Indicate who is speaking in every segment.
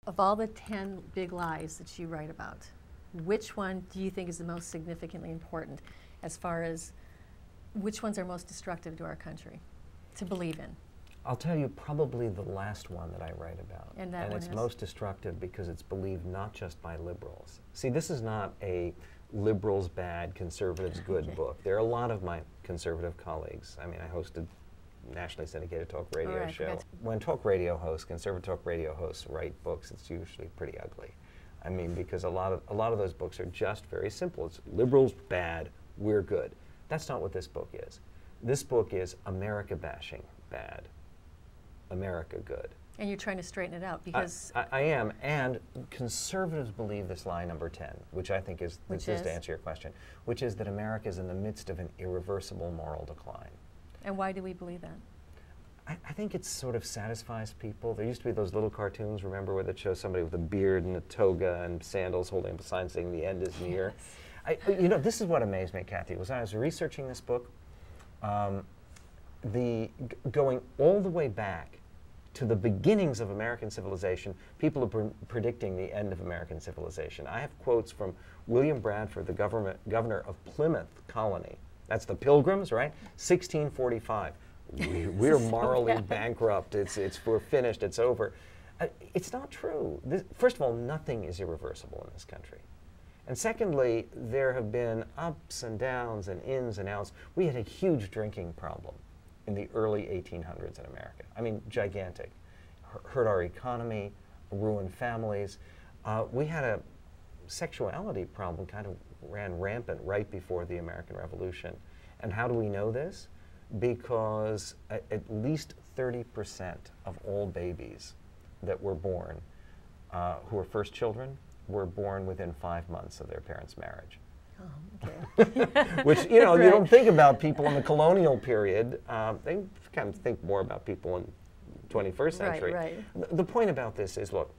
Speaker 1: Of all the 10 big lies that you write about, which one do you think is the most significantly important as far as which ones are most destructive to our country to believe in?
Speaker 2: I'll tell you probably the last one that I write about.
Speaker 1: And that one
Speaker 2: it's
Speaker 1: is?
Speaker 2: most destructive because it's believed not just by liberals. See, this is not a liberals bad, conservatives good book. There are a lot of my conservative colleagues. I mean, I hosted nationally syndicated talk radio show. When talk radio hosts, conservative talk radio hosts write books, it's usually pretty ugly. I mean, because a lot of those books are just very simple. It's liberals bad, we're good. That's not what this book is. This book is America bashing bad, America good.
Speaker 1: And you're trying to straighten it out because...
Speaker 2: I am, and conservatives believe this lie number 10, which I think is, this is to answer your question, which is that America is in the midst of an irreversible moral decline.
Speaker 1: And why do we believe that?
Speaker 2: I think it sort of satisfies people. There used to be those little cartoons, remember, where that shows somebody with a beard and a toga and sandals holding up a sign saying the end is near. Yes. You know, this is what amazed me, Kathy, was I was researching this book, going all the way back to the beginnings of American civilization, people are predicting the end of American civilization. I have quotes from William Bradford, the governor of Plymouth Colony. That's the Pilgrims, right? 1645. We're morally bankrupt. We're finished. It's over. It's not true. First of all, nothing is irreversible in this country. And secondly, there have been ups and downs and ins and outs. We had a huge drinking problem in the early 1800s in America. I mean, gigantic. Hurt our economy, ruined families. We had a sexuality problem kind of ran rampant right before the American Revolution. And how do we know this? Because at least 30% of all babies that were born, who were first children, were born within 5 months of their parents' marriage.
Speaker 1: Oh, okay.
Speaker 2: Which, you know, you don't think about people in the colonial period. They kind of think more about people in 21st century.
Speaker 1: Right.
Speaker 2: The point about this is, look,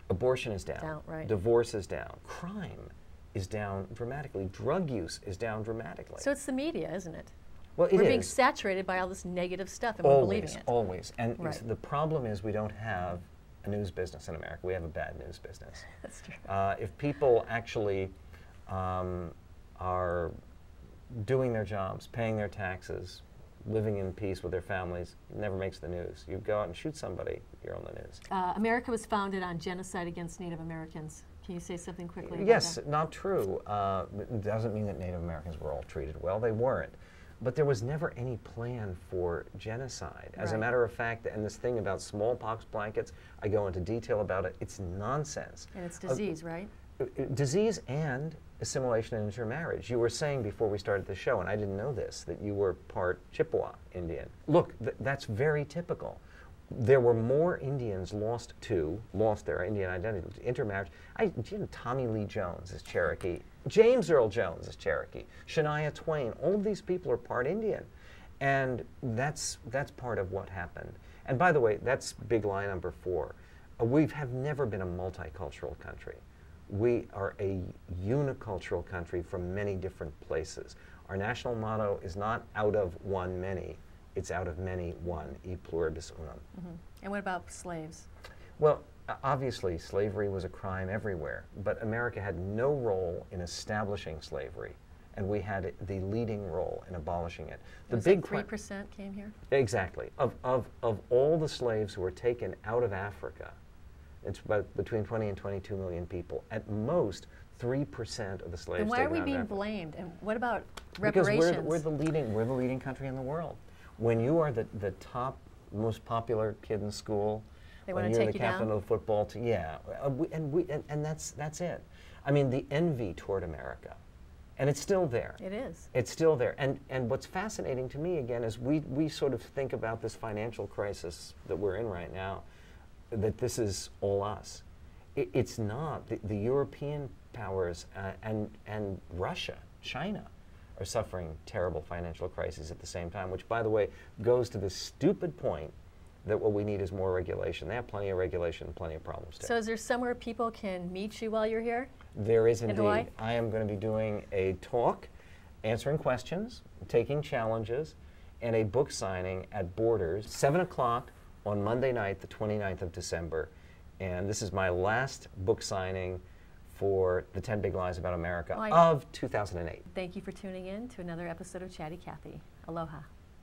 Speaker 2: abortion is down. Divorce is down. Crime is down dramatically. Drug use is down dramatically.
Speaker 1: So it's the media, isn't it?
Speaker 2: Well,
Speaker 1: we're being saturated by all this negative stuff and we're believing it.
Speaker 2: Always. And the problem is we don't have a news business in America. We have a bad news business.
Speaker 1: That's true.
Speaker 2: If people actually are doing their jobs, paying their taxes, living in peace with their families, it never makes the news. You go out and shoot somebody, you're on the news.
Speaker 1: America was founded on genocide against Native Americans. Can you say something quickly about
Speaker 2: Yes,
Speaker 1: that?
Speaker 2: not true. It doesn't mean that Native Americans were all treated well. They weren't. But there was never any plan for genocide. As a matter of fact, and this thing about smallpox blankets, I go into detail about it, it's nonsense.
Speaker 1: And it's disease, right?
Speaker 2: Disease and assimilation and intermarriage. You were saying before we started the show, and I didn't know this, that you were part Chippewa Indian. Look, that's very typical. There were more Indians lost their Indian identity to intermarriage. Tommy Lee Jones is Cherokee. James Earl Jones is Cherokee. Shania Twain. All of these people are part Indian. And that's part of what happened. And by the way, that's big lie number 4. We have never been a multicultural country. We are a unicultural country from many different places. Our national motto is not out of one many. It's out of many one, e pluribus unum.
Speaker 1: And what about slaves?
Speaker 2: Well, obviously, slavery was a crime everywhere, but America had no role in establishing slavery, and we had the leading role in abolishing it.
Speaker 1: The big 3% came here?
Speaker 2: Exactly. Of all the slaves who were taken out of Africa, it's about between 20 and 22 million people. At most, 3% of the slaves.
Speaker 1: And why are we being blamed? And what about reparations?
Speaker 2: Because we're the leading country in the world. When you are the top, most popular kid in school,
Speaker 1: they
Speaker 2: when you're the captain of the football team, and that's it. I mean, the envy toward America, and it's still there.
Speaker 1: It is.
Speaker 2: It's still there. And what's fascinating to me again is we sort of think about this financial crisis that we're in right now, that this is all us. It's not. The European powers and Russia, China, are suffering terrible financial crises at the same time, which, by the way, goes to the stupid point that what we need is more regulation. They have plenty of regulation and plenty of problems too.
Speaker 1: So is there somewhere people can meet you while you're here?
Speaker 2: There is indeed.
Speaker 1: Hawaii?
Speaker 2: I am going to be doing a talk, answering questions, taking challenges, and a book signing at Borders, 7 o'clock on Monday night, the 29th of December. And this is my last book signing for The 10 Big Lies About America
Speaker 1: Well,
Speaker 2: of 2008.
Speaker 1: Thank you for tuning in to another episode of Chatty Kathy. Aloha.